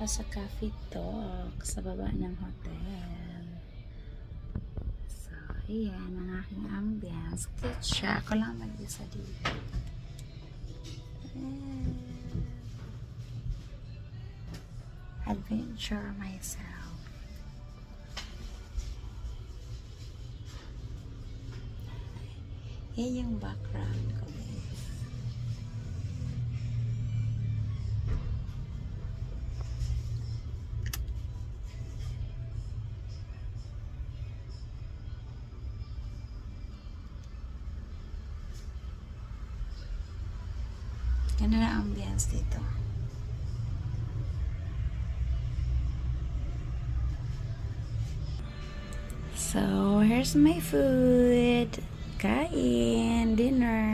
ako sa Coffee Talk sa baba ng hotel. So, ayan ang aking ambience. Cute siya. Ako lang mag-isa dito. Adventure myself. Yan yung background ko, guys. Ganda na ambience dito. So, here's my food. Kain, dinner.